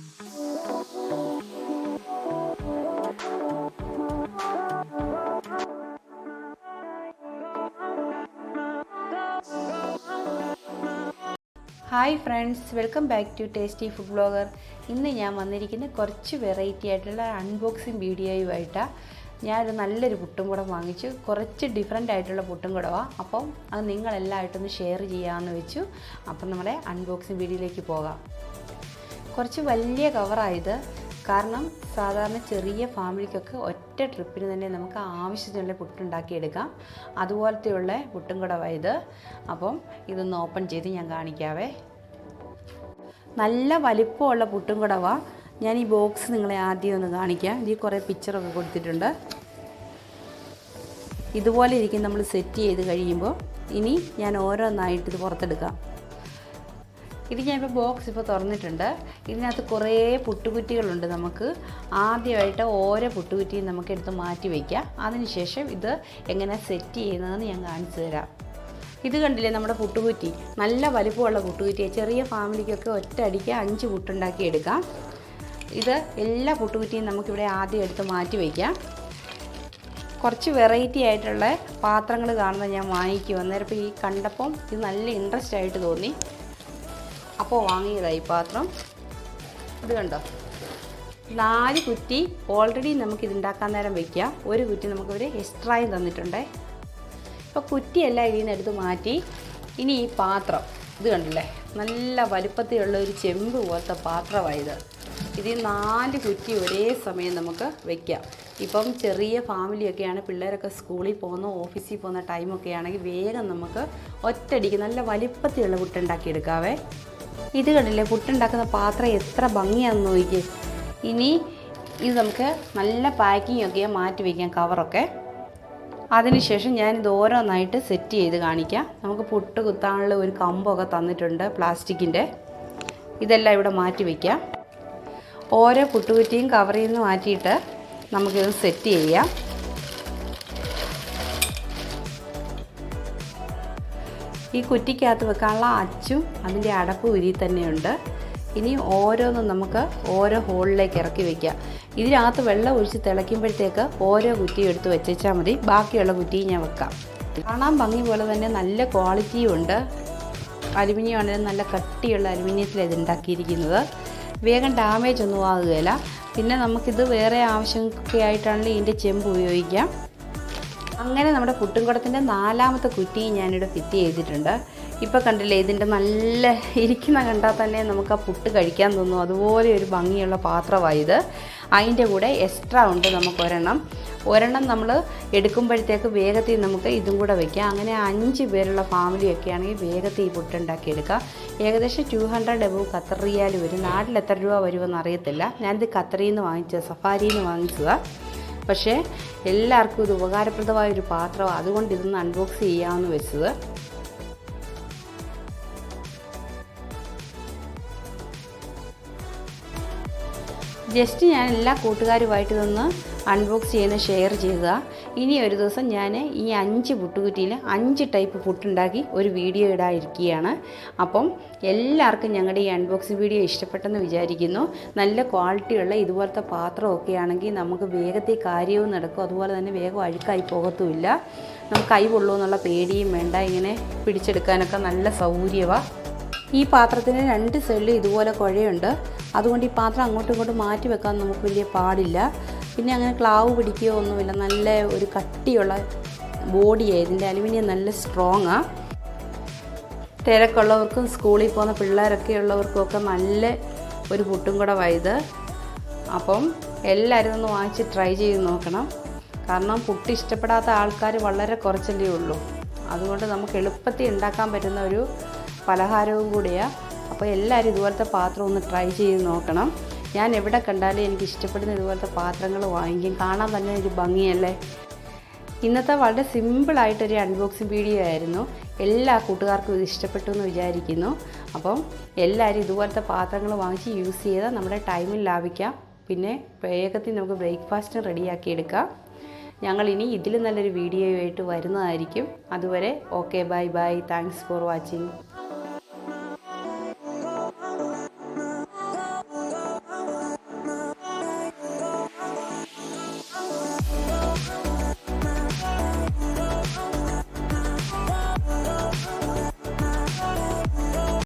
Hi friends, welcome back to tasty food blogger. ഇന്ന് ഞാൻ വന്നിരിക്കുന്നത് കുറച്ച് വെറൈറ്റി ആയിട്ടുള്ള അൺബോക്സിങ് വീഡിയോയുമായിട്ടാണ്. ഞാനൊരു നല്ലൊരു പുട്ടും കുടം വാങ്ങിച്ചു. കുറച്ച് ഡിഫറെൻ്റ് ആയിട്ടുള്ള പുട്ടും കുടമാണ്. അപ്പം അത് നിങ്ങളെല്ലാമായിട്ടൊന്ന് ഷെയർ ചെയ്യാമെന്ന് വെച്ചു. അപ്പം നമ്മുടെ അൺബോക്സിങ് വീഡിയോയിലേക്ക് പോകാം. കുറച്ച് വലിയ കവറായത് കാരണം സാധാരണ ചെറിയ ഫാമിലിക്കൊക്കെ ഒറ്റ ട്രിപ്പിന് തന്നെ നമുക്ക് ആവശ്യത്തിനുള്ള പുട്ടുണ്ടാക്കിയെടുക്കാം. അതുപോലത്തെയുള്ള പുട്ടും കുടവായത്. അപ്പം ഇതൊന്ന് ഓപ്പൺ ചെയ്ത് ഞാൻ കാണിക്കാവേ. നല്ല വലിപ്പമുള്ള പുട്ടും കുടവാണ്. ഞാൻ ഈ ബോക്സ് നിങ്ങളെ ആദ്യം ഒന്ന് കാണിക്കാം. ഇതിൽ കുറേ പിക്ചറൊക്കെ കൊടുത്തിട്ടുണ്ട്. ഇതുപോലെ ഇരിക്കും നമ്മൾ സെറ്റ് ചെയ്ത് കഴിയുമ്പോൾ. ഇനി ഞാൻ ഓരോന്നായിട്ട് ഇത് പുറത്തെടുക്കാം. ഇത് ഞാനിപ്പോൾ ബോക്സ് ഇപ്പോൾ തുറന്നിട്ടുണ്ട്. ഇതിനകത്ത് കുറേ പുട്ടുകുറ്റികളുണ്ട്. നമുക്ക് ആദ്യമായിട്ട് ഓരോ പുട്ടുകുറ്റിയും നമുക്ക് എടുത്ത് മാറ്റി വയ്ക്കാം. അതിനുശേഷം ഇത് എങ്ങനെ സെറ്റ് ചെയ്യുന്നതെന്ന് ഞാൻ കാണിച്ചു തരാം. ഇത് കണ്ടില്ലേ നമ്മുടെ പുട്ടുകുറ്റി? നല്ല വലിപ്പമുള്ള പുട്ടുകുറ്റിയാണ്. ചെറിയ ഫാമിലിക്കൊക്കെ ഒറ്റ അടിക്ക് 5 പുട്ടുണ്ടാക്കി എടുക്കാം. ഇത് എല്ലാ പുട്ടുകുറ്റിയും നമുക്കിവിടെ ആദ്യം എടുത്ത് മാറ്റി വയ്ക്കാം. കുറച്ച് വെറൈറ്റി ആയിട്ടുള്ള പാത്രങ്ങൾ കാണുന്നത് ഞാൻ വാങ്ങിക്കും. അന്നേരം ഇപ്പോൾ ഈ കണ്ടപ്പം ഇത് നല്ല ഇൻട്രസ്റ്റ് ആയിട്ട് തോന്നി. അപ്പോൾ വാങ്ങിയതായി പാത്രം. ഇത് കണ്ടോ, 4 കുറ്റി ഓൾറെഡി നമുക്കിതുണ്ടാക്കാൻ നേരം വയ്ക്കാം. ഒരു കുറ്റി നമുക്കിവർ എക്സ്ട്രായും തന്നിട്ടുണ്ടേ. ഇപ്പോൾ കുറ്റിയെല്ലാം ഇതിൽ നിന്ന് എടുത്ത് മാറ്റി. ഇനി ഈ പാത്രം ഇത് കണ്ടില്ലേ, നല്ല വലുപ്പത്തിലുള്ള ഒരു ചെമ്പ് പോലത്തെ പാത്രമായത്. ഇതിൽ 4 കുറ്റി ഒരേ സമയം നമുക്ക് വയ്ക്കാം. ഇപ്പം ചെറിയ ഫാമിലിയൊക്കെയാണ്, പിള്ളേരൊക്കെ സ്കൂളിൽ പോകുന്ന ഓഫീസിൽ പോകുന്ന ടൈമൊക്കെ ആണെങ്കിൽ വേഗം നമുക്ക് ഒറ്റയടിക്ക് നല്ല വലിപ്പത്തിലുള്ള പുട്ടുണ്ടാക്കിയെടുക്കാവേ. ഇത് കണ്ടില്ലേ, പുട്ടുണ്ടാക്കുന്ന പാത്രം എത്ര ഭംഗിയാണെന്ന് നോക്കിയേ. ഇനി ഇത് നമുക്ക് നല്ല പാക്കിംഗ് ഒക്കെ മാറ്റി വയ്ക്കാം, കവറൊക്കെ. അതിനുശേഷം ഞാനിത് ഓരോന്നായിട്ട് സെറ്റ് ചെയ്ത് കാണിക്കാം. നമുക്ക് പുട്ട് കുത്താനുള്ള ഒരു കമ്പൊക്കെ തന്നിട്ടുണ്ട് പ്ലാസ്റ്റിക്കിൻ്റെ. ഇതെല്ലാം ഇവിടെ മാറ്റി വയ്ക്കാം. ഓരോ പുട്ടുകുറ്റിയും കവറിൽ നിന്ന് മാറ്റിയിട്ട് നമുക്കിത് സെറ്റ് ചെയ്യാം. ഈ കുറ്റിക്കകത്ത് വെക്കാനുള്ള അച്ചും അതിൻ്റെ അടപ്പ് ഉരി തന്നെയുണ്ട്. ഇനി ഓരോന്നും നമുക്ക് ഓരോ ഹോളിലേക്ക് ഇറക്കി വയ്ക്കാം. ഇതിനകത്ത് വെള്ളം ഒഴിച്ച് തിളയ്ക്കുമ്പോഴത്തേക്ക് ഓരോ കുറ്റിയും എടുത്ത് വെച്ചാൽ മതി. ബാക്കിയുള്ള കുറ്റിയും ഞാൻ വെക്കാം. കാണാൻ ഭംഗി പോലെ തന്നെ നല്ല ക്വാളിറ്റിയും ഉണ്ട്. അലുമിനിയം ആണെങ്കിലും നല്ല കട്ടിയുള്ള അലുമിനിയത്തിലാണ് ഇത് ഉണ്ടാക്കിയിരിക്കുന്നത്. വേഗം ഡാമേജ് ഒന്നും ആകുകയില്ല. പിന്നെ നമുക്കിത് വേറെ ആവശ്യമൊക്കെ ആയിട്ടാണെങ്കിൽ ഇതിൻ്റെ ചെമ്പ് ഉപയോഗിക്കാം. അങ്ങനെ നമ്മുടെ പുട്ടുംകുടത്തിൻ്റെ 4ാമത്തെ കുറ്റി ഞാനിവിടെ ഫിറ്റ് ചെയ്തിട്ടുണ്ട്. ഇപ്പോൾ കണ്ടില്ലേ, ഇതിൻ്റെ നല്ല ഇരിക്കുന്ന കണ്ടാൽ തന്നെ നമുക്ക് ആ പുട്ട് കഴിക്കാൻ തോന്നും. അതുപോലെ ഒരു ഭംഗിയുള്ള പാത്രമായത്. അതിൻ്റെ കൂടെ എക്സ്ട്രാ ഉണ്ട് നമുക്ക് ഒരെണ്ണം നമ്മൾ എടുക്കുമ്പോഴത്തേക്ക് വേഗത്തിൽ നമുക്ക് ഇതും കൂടെ വയ്ക്കാം. അങ്ങനെ 5 പേരുള്ള ഫാമിലിയൊക്കെ ആണെങ്കിൽ വേഗത്തിൽ ഈ പുട്ടുണ്ടാക്കിയെടുക്കാം. ഏകദേശം 200 എബവ് ഖത്തർ റിയാൽ വരും. നാട്ടിൽ എത്ര രൂപ വരുമെന്ന് അറിയത്തില്ല. ഞാനിത് ഖത്തറിൽ നിന്ന് വാങ്ങിച്ചത്, സഫാരിയിൽ നിന്ന് വാങ്ങിച്ചതാണ്. പക്ഷേ എല്ലാവർക്കും ഇത് ഉപകാരപ്രദമായൊരു പാത്രമാണ്. അതുകൊണ്ട് ഇതൊന്ന് അൺബോക്സ് ചെയ്യാമെന്ന് വെച്ചത്. ജസ്റ്റ് ഞാൻ എല്ലാ കൂട്ടുകാരുമായിട്ട് ഇതൊന്ന് അൺബോക്സ് ചെയ്യുന്ന ഷെയർ ചെയ്തതാണ്. ഇനി ഒരു ദിവസം ഞാൻ ഈ 5 പുട്ടുകുറ്റിയിൽ 5 ടൈപ്പ് പുട്ടുണ്ടാക്കി ഒരു വീഡിയോ ഇടാതിരിക്കുകയാണ്. അപ്പം എല്ലാവർക്കും ഞങ്ങളുടെ ഈ അൺബോക്സിങ് വീഡിയോ ഇഷ്ടപ്പെട്ടെന്ന് വിചാരിക്കുന്നു. നല്ല ക്വാളിറ്റിയുള്ള ഇതുപോലത്തെ പാത്രമൊക്കെ ആണെങ്കിൽ നമുക്ക് വേഗത്തിൽ കാര്യവും നടക്കും. അതുപോലെ തന്നെ വേഗം അഴുക്കായി പോകത്തുമില്ല. നമുക്ക് കൈ പൊള്ളുമെന്നുള്ള പേടിയും വേണ്ട. ഇങ്ങനെ പിടിച്ചെടുക്കാനൊക്കെ നല്ല സൗകര്യമാണ്. ഈ പാത്രത്തിന് 2 സൈഡിലും ഇതുപോലെ കുഴയുണ്ട്. അതുകൊണ്ട് ഈ പാത്രം അങ്ങോട്ടും ഇങ്ങോട്ടും മാറ്റി വെക്കാൻ നമുക്ക് വലിയ പാടില്ല. പിന്നെ അങ്ങനെ ക്ലാവ് പിടിക്കുകയോ ഒന്നുമില്ല. നല്ല ഒരു കട്ടിയുള്ള ബോഡിയാണ് ഇതിൻ്റെ. അലുമിനിയം നല്ല സ്ട്രോങ്ങാണ്. തിരക്കുള്ളവർക്കും സ്കൂളിൽ പോകുന്ന പിള്ളേരൊക്കെ ഉള്ളവർക്കുമൊക്കെ നല്ല ഒരു പുട്ടും കുടവായത്. അപ്പം എല്ലാവരും ഒന്ന് വാങ്ങിച്ച് ട്രൈ ചെയ്ത് നോക്കണം. കാരണം പുട്ട് ഇഷ്ടപ്പെടാത്ത ആൾക്കാർ വളരെ കുറച്ചല്ലേ ഉള്ളൂ. അതുകൊണ്ട് നമുക്ക് എളുപ്പത്തിൽ ഉണ്ടാക്കാൻ പറ്റുന്ന ഒരു പലഹാരവും കൂടിയാണ്. അപ്പോൾ എല്ലാവരും ഇതുപോലത്തെ പാത്രം ഒന്ന് ട്രൈ ചെയ്ത് നോക്കണം. ഞാൻ എവിടെ കണ്ടാലും എനിക്ക് ഇഷ്ടപ്പെടുന്ന ഇതുപോലത്തെ പാത്രങ്ങൾ വാങ്ങിക്കും. കാണാൻ തന്നെ ഒരു ഭംഗിയല്ലേ. ഇന്നത്തെ വളരെ സിമ്പിളായിട്ടൊരു അൺബോക്സിങ് വീഡിയോ ആയിരുന്നു. എല്ലാ കൂട്ടുകാർക്കും ഇത് ഇഷ്ടപ്പെട്ടു എന്ന് വിചാരിക്കുന്നു. അപ്പം എല്ലാവരും ഇതുപോലത്തെ പാത്രങ്ങൾ വാങ്ങിച്ച് യൂസ് ചെയ്താൽ നമ്മുടെ ടൈമിൽ ലാഭിക്കാം. പിന്നെ വേഗത്തിൽ നമുക്ക് ബ്രേക്ക്ഫാസ്റ്റ് റെഡിയാക്കിയെടുക്കാം. ഞങ്ങളിനി ഇതിലും നല്ലൊരു വീഡിയോയുമായിട്ട് വരുന്നതായിരിക്കും. അതുവരെ okay, bye bye. Thanks for watching.